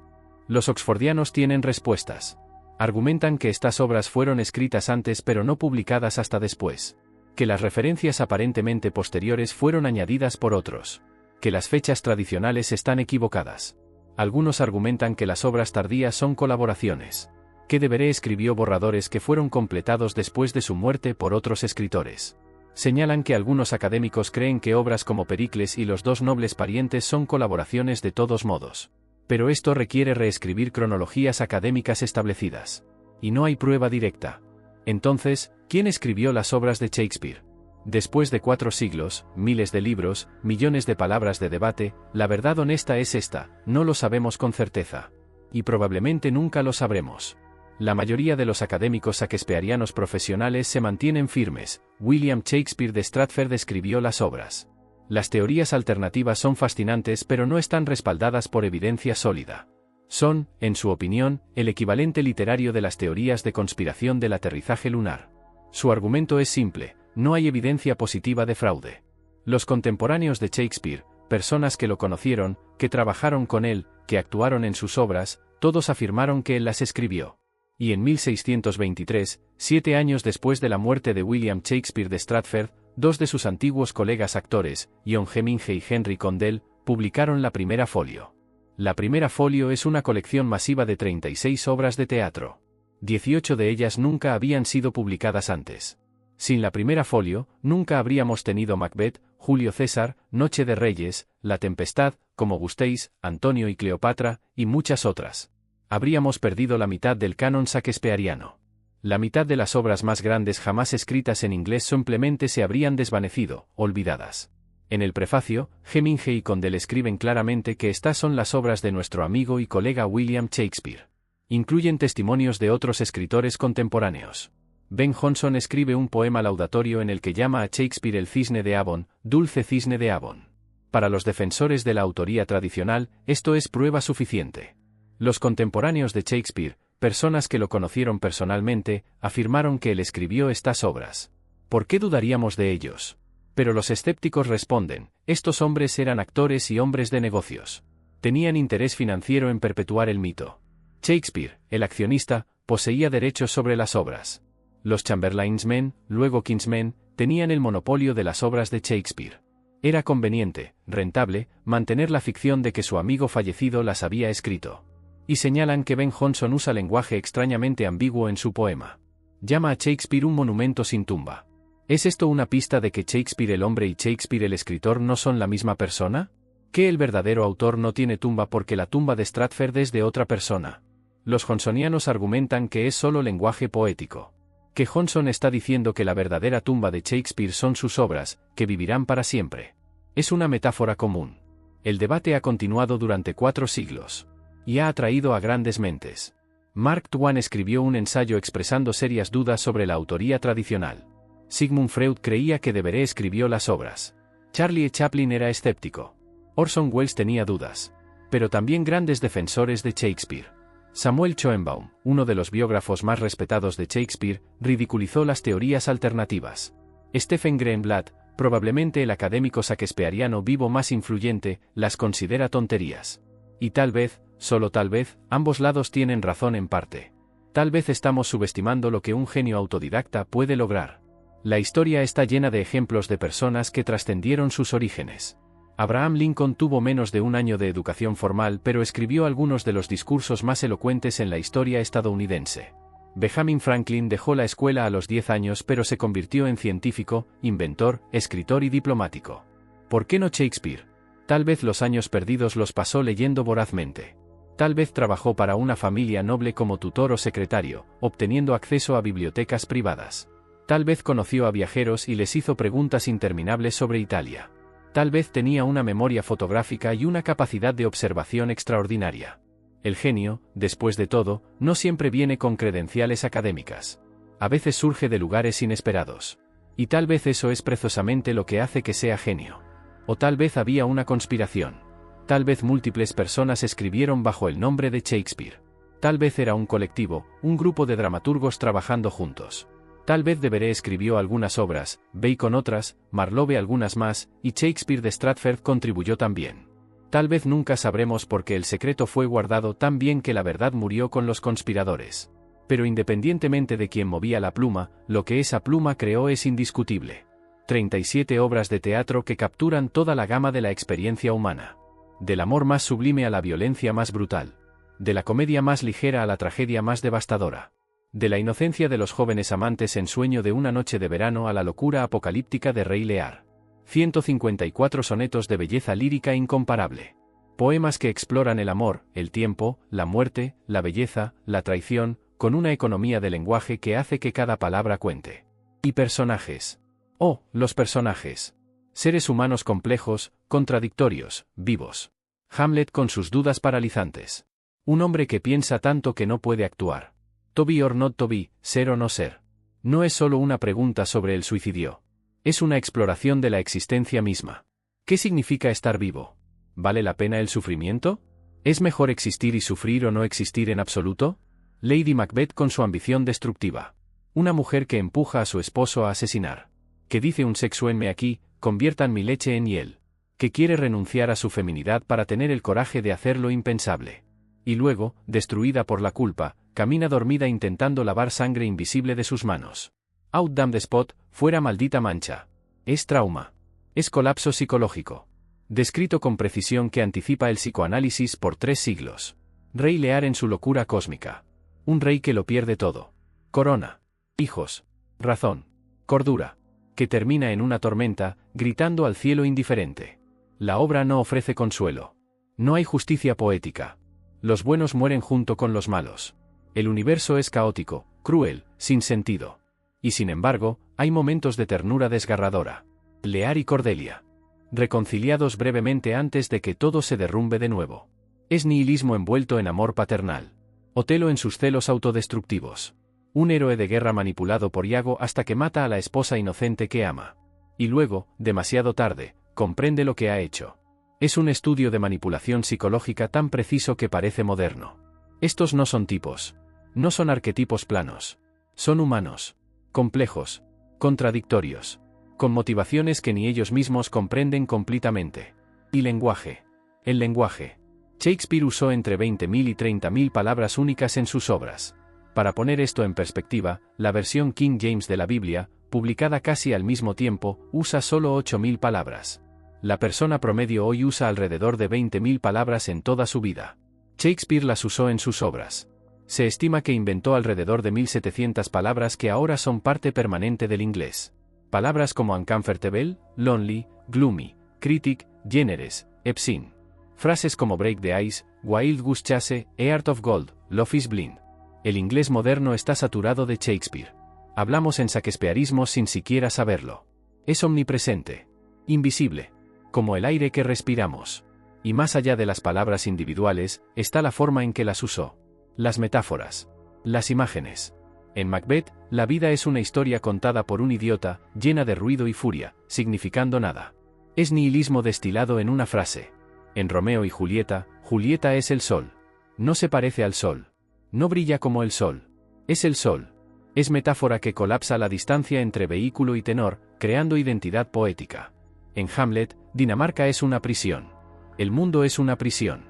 Los oxfordianos tienen respuestas. Argumentan que estas obras fueron escritas antes pero no publicadas hasta después. Que las referencias aparentemente posteriores fueron añadidas por otros. Que las fechas tradicionales están equivocadas. Algunos argumentan que las obras tardías son colaboraciones. Que de Vere escribió borradores que fueron completados después de su muerte por otros escritores. Señalan que algunos académicos creen que obras como Pericles y los dos nobles parientes son colaboraciones de todos modos. Pero esto requiere reescribir cronologías académicas establecidas. Y no hay prueba directa. Entonces, ¿quién escribió las obras de Shakespeare? Después de 4 siglos, miles de libros, millones de palabras de debate, la verdad honesta es esta: no lo sabemos con certeza. Y probablemente nunca lo sabremos. La mayoría de los académicos shakespearianos profesionales se mantienen firmes. William Shakespeare de Stratford escribió las obras. Las teorías alternativas son fascinantes, pero no están respaldadas por evidencia sólida. Son, en su opinión, el equivalente literario de las teorías de conspiración del aterrizaje lunar. Su argumento es simple: no hay evidencia positiva de fraude. Los contemporáneos de Shakespeare, personas que lo conocieron, que trabajaron con él, que actuaron en sus obras, todos afirmaron que él las escribió. Y en 1623, 7 años después de la muerte de William Shakespeare de Stratford, 2 de sus antiguos colegas actores, John Hemingway y Henry Condell, publicaron la Primera Folio. La Primera Folio es una colección masiva de 36 obras de teatro. 18 de ellas nunca habían sido publicadas antes. Sin la Primera Folio, nunca habríamos tenido Macbeth, Julio César, Noche de Reyes, La Tempestad, Como gustéis, Antonio y Cleopatra, y muchas otras. Habríamos perdido la mitad del canon shakespeariano. La mitad de las obras más grandes jamás escritas en inglés simplemente se habrían desvanecido, olvidadas. En el prefacio, Hemingway y Condell escriben claramente que estas son las obras de nuestro amigo y colega William Shakespeare. Incluyen testimonios de otros escritores contemporáneos. Ben Jonson escribe un poema laudatorio en el que llama a Shakespeare el cisne de Avon, dulce cisne de Avon. Para los defensores de la autoría tradicional, esto es prueba suficiente. Los contemporáneos de Shakespeare, personas que lo conocieron personalmente, afirmaron que él escribió estas obras. ¿Por qué dudaríamos de ellos? Pero los escépticos responden: estos hombres eran actores y hombres de negocios. Tenían interés financiero en perpetuar el mito. Shakespeare, el accionista, poseía derechos sobre las obras. Los Chamberlainsmen, luego Kingsmen, tenían el monopolio de las obras de Shakespeare. Era conveniente, rentable, mantener la ficción de que su amigo fallecido las había escrito. Y señalan que Ben Jonson usa lenguaje extrañamente ambiguo en su poema. Llama a Shakespeare un monumento sin tumba. ¿Es esto una pista de que Shakespeare el hombre y Shakespeare el escritor no son la misma persona? ¿Que el verdadero autor no tiene tumba porque la tumba de Stratford es de otra persona? Los jonsonianos argumentan que es solo lenguaje poético. Que Jonson está diciendo que la verdadera tumba de Shakespeare son sus obras, que vivirán para siempre. Es una metáfora común. El debate ha continuado durante 4 siglos. Y ha atraído a grandes mentes. Mark Twain escribió un ensayo expresando serias dudas sobre la autoría tradicional. Sigmund Freud creía que Devereux escribió las obras. Charlie Chaplin era escéptico. Orson Welles tenía dudas. Pero también grandes defensores de Shakespeare. Samuel Schoenbaum, uno de los biógrafos más respetados de Shakespeare, ridiculizó las teorías alternativas. Stephen Greenblatt, probablemente el académico shakespeariano vivo más influyente, las considera tonterías. Y tal vez, solo tal vez, ambos lados tienen razón en parte. Tal vez estamos subestimando lo que un genio autodidacta puede lograr. La historia está llena de ejemplos de personas que trascendieron sus orígenes. Abraham Lincoln tuvo menos de un año de educación formal, pero escribió algunos de los discursos más elocuentes en la historia estadounidense. Benjamin Franklin dejó la escuela a los 10 años, pero se convirtió en científico, inventor, escritor y diplomático. ¿Por qué no Shakespeare? Tal vez los años perdidos los pasó leyendo vorazmente. Tal vez trabajó para una familia noble como tutor o secretario, obteniendo acceso a bibliotecas privadas. Tal vez conoció a viajeros y les hizo preguntas interminables sobre Italia. Tal vez tenía una memoria fotográfica y una capacidad de observación extraordinaria. El genio, después de todo, no siempre viene con credenciales académicas. A veces surge de lugares inesperados. Y tal vez eso es precisamente lo que hace que sea genio. O tal vez había una conspiración. Tal vez múltiples personas escribieron bajo el nombre de Shakespeare. Tal vez era un colectivo, un grupo de dramaturgos trabajando juntos. Tal vez Devereux escribió algunas obras, Bacon otras, Marlowe algunas más, y Shakespeare de Stratford contribuyó también. Tal vez nunca sabremos por qué el secreto fue guardado tan bien que la verdad murió con los conspiradores. Pero independientemente de quién movía la pluma, lo que esa pluma creó es indiscutible. 37 obras de teatro que capturan toda la gama de la experiencia humana. Del amor más sublime a la violencia más brutal. De la comedia más ligera a la tragedia más devastadora. De la inocencia de los jóvenes amantes en sueño de una noche de verano a la locura apocalíptica de Rey Lear. 154 sonetos de belleza lírica incomparable. Poemas que exploran el amor, el tiempo, la muerte, la belleza, la traición, con una economía de lenguaje que hace que cada palabra cuente. Y personajes. Oh, los personajes. Seres humanos complejos, contradictorios, vivos. Hamlet con sus dudas paralizantes. Un hombre que piensa tanto que no puede actuar. To be or not to be, ser o no ser. No es solo una pregunta sobre el suicidio. Es una exploración de la existencia misma. ¿Qué significa estar vivo? ¿Vale la pena el sufrimiento? ¿Es mejor existir y sufrir o no existir en absoluto? Lady Macbeth con su ambición destructiva. Una mujer que empuja a su esposo a asesinar. Que dice un sexuenme aquí, conviertan mi leche en hiel. Que quiere renunciar a su feminidad para tener el coraje de hacer lo impensable. Y luego, destruida por la culpa, camina dormida intentando lavar sangre invisible de sus manos. Out damn the spot, fuera maldita mancha. Es trauma. Es colapso psicológico. Descrito con precisión que anticipa el psicoanálisis por 3 siglos. Rey Lear en su locura cósmica. Un rey que lo pierde todo. Corona. Hijos. Razón. Cordura. Que termina en una tormenta, gritando al cielo indiferente. La obra no ofrece consuelo. No hay justicia poética. Los buenos mueren junto con los malos. El universo es caótico, cruel, sin sentido. Y sin embargo, hay momentos de ternura desgarradora. Lear y Cordelia. Reconciliados brevemente antes de que todo se derrumbe de nuevo. Es nihilismo envuelto en amor paternal. Otelo en sus celos autodestructivos. Un héroe de guerra manipulado por Iago hasta que mata a la esposa inocente que ama. Y luego, demasiado tarde, comprende lo que ha hecho. Es un estudio de manipulación psicológica tan preciso que parece moderno. Estos no son tipos. No son arquetipos planos. Son humanos. Complejos. Contradictorios. Con motivaciones que ni ellos mismos comprenden completamente. Y lenguaje. El lenguaje. Shakespeare usó entre 20.000 y 30.000 palabras únicas en sus obras. Para poner esto en perspectiva, la versión King James de la Biblia, publicada casi al mismo tiempo, usa solo 8.000 palabras. La persona promedio hoy usa alrededor de 20.000 palabras en toda su vida. Shakespeare las usó en sus obras. Se estima que inventó alrededor de 1.700 palabras que ahora son parte permanente del inglés. Palabras como uncomfortable, lonely, gloomy, critic, generous, obscene. Frases como break the ice, wild goose chase, heart of gold, love is blind. El inglés moderno está saturado de Shakespeare. Hablamos en shakespearismo sin siquiera saberlo. Es omnipresente. Invisible. Como el aire que respiramos. Y más allá de las palabras individuales, está la forma en que las usó. Las metáforas. Las imágenes. En Macbeth, la vida es una historia contada por un idiota, llena de ruido y furia, significando nada. Es nihilismo destilado en una frase. En Romeo y Julieta, Julieta es el sol. No se parece al sol. No brilla como el sol. Es el sol. Es metáfora que colapsa la distancia entre vehículo y tenor, creando identidad poética. En Hamlet, Dinamarca es una prisión. El mundo es una prisión.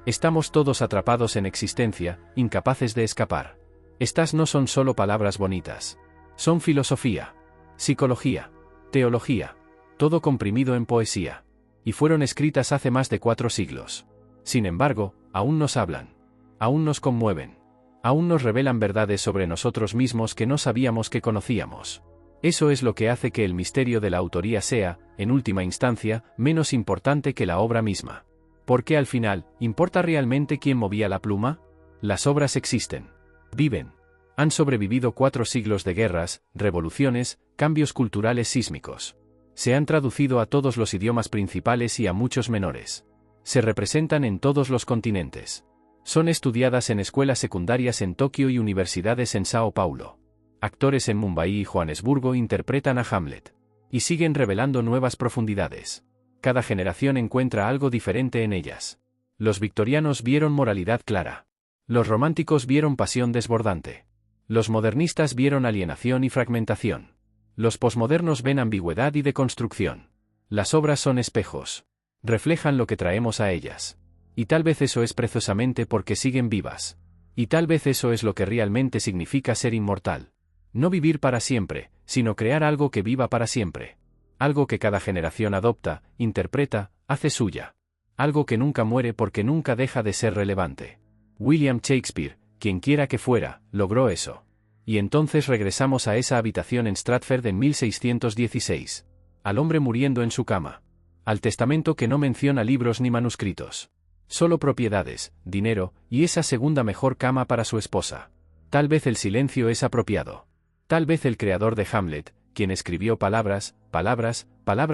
Estamos todos atrapados en existencia, incapaces de escapar. Estas no son solo palabras bonitas. Son filosofía, psicología, teología, todo comprimido en poesía. Y fueron escritas hace más de 4 siglos. Sin embargo, aún nos hablan. Aún nos conmueven. Aún nos revelan verdades sobre nosotros mismos que no sabíamos que conocíamos. Eso es lo que hace que el misterio de la autoría sea, en última instancia, menos importante que la obra misma. Porque al final, ¿importa realmente quién movía la pluma? Las obras existen. Viven. Han sobrevivido 4 siglos de guerras, revoluciones, cambios culturales sísmicos. Se han traducido a todos los idiomas principales y a muchos menores. Se representan en todos los continentes. Son estudiadas en escuelas secundarias en Tokio y universidades en Sao Paulo. Actores en Mumbai y Johannesburgo interpretan a Hamlet. Y siguen revelando nuevas profundidades. Cada generación encuentra algo diferente en ellas. Los victorianos vieron moralidad clara. Los románticos vieron pasión desbordante. Los modernistas vieron alienación y fragmentación. Los posmodernos ven ambigüedad y deconstrucción. Las obras son espejos. Reflejan lo que traemos a ellas. Y tal vez eso es precisamente porque siguen vivas. Y tal vez eso es lo que realmente significa ser inmortal. No vivir para siempre, sino crear algo que viva para siempre. Algo que cada generación adopta, interpreta, hace suya. Algo que nunca muere porque nunca deja de ser relevante. William Shakespeare, quien quiera que fuera, logró eso. Y entonces regresamos a esa habitación en Stratford en 1616. Al hombre muriendo en su cama. Al testamento que no menciona libros ni manuscritos. Solo propiedades, dinero, y esa segunda mejor cama para su esposa. Tal vez el silencio es apropiado. Tal vez el creador de Hamlet, quien escribió palabras,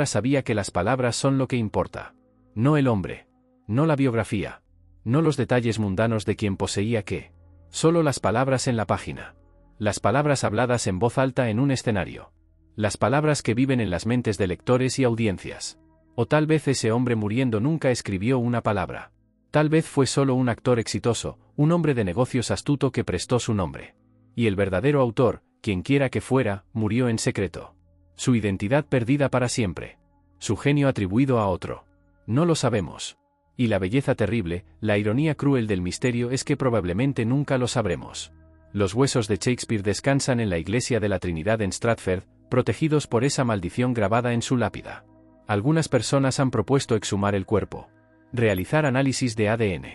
sabía que las palabras son lo que importa. No el hombre. No la biografía. No los detalles mundanos de quien poseía qué. Solo las palabras en la página. Las palabras habladas en voz alta en un escenario. Las palabras que viven en las mentes de lectores y audiencias. O tal vez ese hombre muriendo nunca escribió una palabra. Tal vez fue solo un actor exitoso, un hombre de negocios astuto que prestó su nombre. Y el verdadero autor, quien quiera que fuera, murió en secreto. Su identidad perdida para siempre. Su genio atribuido a otro. No lo sabemos. Y la belleza terrible, la ironía cruel del misterio es que probablemente nunca lo sabremos. Los huesos de Shakespeare descansan en la iglesia de la Trinidad en Stratford, protegidos por esa maldición grabada en su lápida. Algunas personas han propuesto exhumar el cuerpo. Realizar análisis de ADN.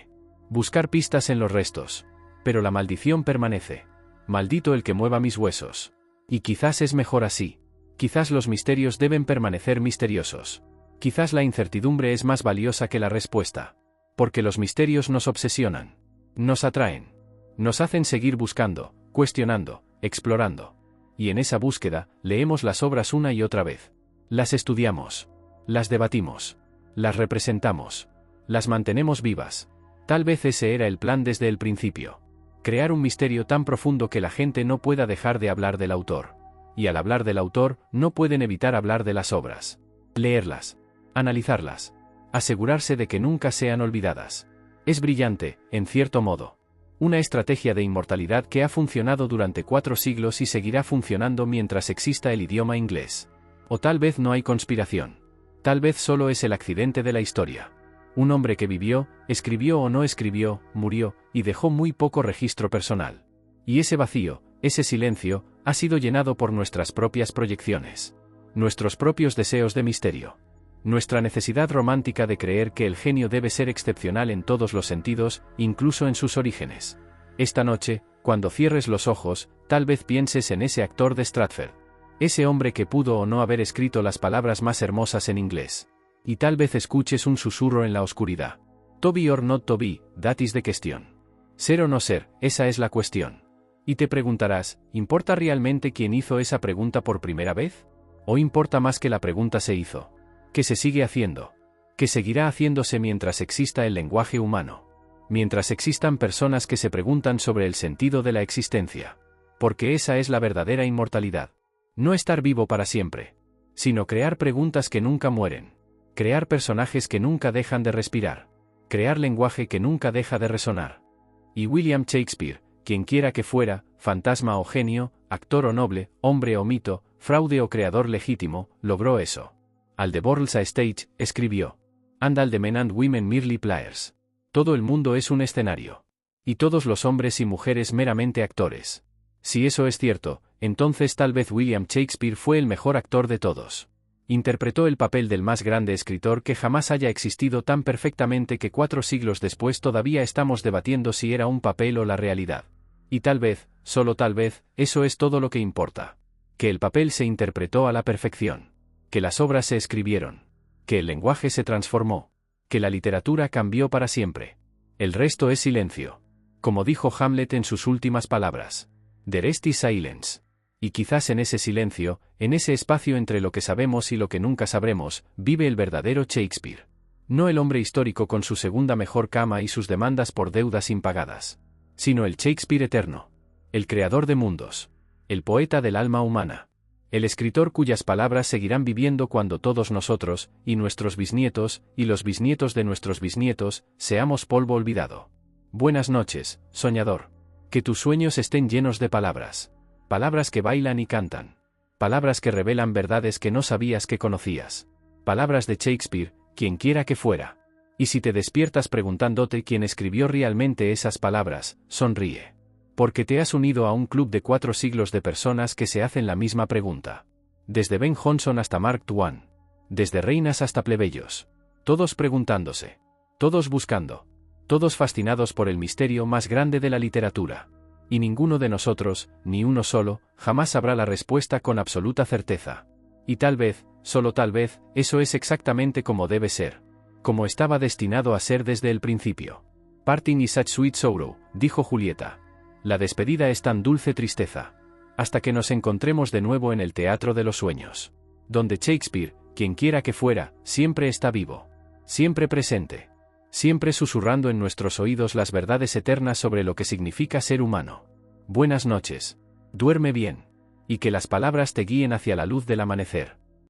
Buscar pistas en los restos. Pero la maldición permanece. Maldito el que mueva mis huesos. Y quizás es mejor así. Quizás los misterios deben permanecer misteriosos. Quizás la incertidumbre es más valiosa que la respuesta. Porque los misterios nos obsesionan. Nos atraen. Nos hacen seguir buscando, cuestionando, explorando. Y en esa búsqueda, leemos las obras una y otra vez. Las estudiamos. Las debatimos. Las representamos. Las mantenemos vivas. Tal vez ese era el plan desde el principio. Crear un misterio tan profundo que la gente no pueda dejar de hablar del autor. Y al hablar del autor, no pueden evitar hablar de las obras. Leerlas. Analizarlas. Asegurarse de que nunca sean olvidadas. Es brillante, en cierto modo. Una estrategia de inmortalidad que ha funcionado durante 4 siglos y seguirá funcionando mientras exista el idioma inglés. O tal vez no hay conspiración. Tal vez solo es el accidente de la historia. Un hombre que vivió, escribió o no escribió, murió, y dejó muy poco registro personal. Y ese vacío, ese silencio, ha sido llenado por nuestras propias proyecciones. Nuestros propios deseos de misterio. Nuestra necesidad romántica de creer que el genio debe ser excepcional en todos los sentidos, incluso en sus orígenes. Esta noche, cuando cierres los ojos, tal vez pienses en ese actor de Stratford. Ese hombre que pudo o no haber escrito las palabras más hermosas en inglés. Y tal vez escuches un susurro en la oscuridad. To be or not to be, that is the question. Ser o no ser, esa es la cuestión. Y te preguntarás, ¿importa realmente quién hizo esa pregunta por primera vez? ¿O importa más que la pregunta se hizo? Que se sigue haciendo. Que seguirá haciéndose mientras exista el lenguaje humano. Mientras existan personas que se preguntan sobre el sentido de la existencia. Porque esa es la verdadera inmortalidad. No estar vivo para siempre. Sino crear preguntas que nunca mueren. Crear personajes que nunca dejan de respirar. Crear lenguaje que nunca deja de resonar. Y William Shakespeare, quien quiera que fuera, fantasma o genio, actor o noble, hombre o mito, fraude o creador legítimo, logró eso. Al The World's a Stage, escribió. And all the men and women merely players. Todo el mundo es un escenario. Y todos los hombres y mujeres meramente actores. Si eso es cierto, entonces tal vez William Shakespeare fue el mejor actor de todos. Interpretó el papel del más grande escritor que jamás haya existido tan perfectamente que 4 siglos después todavía estamos debatiendo si era un papel o la realidad. Y tal vez, solo tal vez, eso es todo lo que importa. Que el papel se interpretó a la perfección. Que las obras se escribieron. Que el lenguaje se transformó. Que la literatura cambió para siempre. El resto es silencio. Como dijo Hamlet en sus últimas palabras. The rest is silence. Y quizás en ese silencio, en ese espacio entre lo que sabemos y lo que nunca sabremos, vive el verdadero Shakespeare. No el hombre histórico con su segunda mejor cama y sus demandas por deudas impagadas. Sino el Shakespeare eterno. El creador de mundos. El poeta del alma humana. El escritor cuyas palabras seguirán viviendo cuando todos nosotros, y nuestros bisnietos, y los bisnietos de nuestros bisnietos, seamos polvo olvidado. Buenas noches, soñador. Que tus sueños estén llenos de palabras. Palabras que bailan y cantan. Palabras que revelan verdades que no sabías que conocías. Palabras de Shakespeare, quien quiera que fuera. Y si te despiertas preguntándote quién escribió realmente esas palabras, sonríe. Porque te has unido a un club de 4 siglos de personas que se hacen la misma pregunta. Desde Ben Jonson hasta Mark Twain. Desde reinas hasta plebeyos. Todos preguntándose. Todos buscando. Todos fascinados por el misterio más grande de la literatura. Y ninguno de nosotros, ni uno solo, jamás sabrá la respuesta con absoluta certeza. Y tal vez, solo tal vez, eso es exactamente como debe ser. Como estaba destinado a ser desde el principio. Parting is such sweet sorrow, dijo Julieta. La despedida es tan dulce tristeza. Hasta que nos encontremos de nuevo en el teatro de los sueños. Donde Shakespeare, quien quiera que fuera, siempre está vivo. Siempre presente. Siempre susurrando en nuestros oídos las verdades eternas sobre lo que significa ser humano. Buenas noches. Duerme bien. Y que las palabras te guíen hacia la luz del amanecer.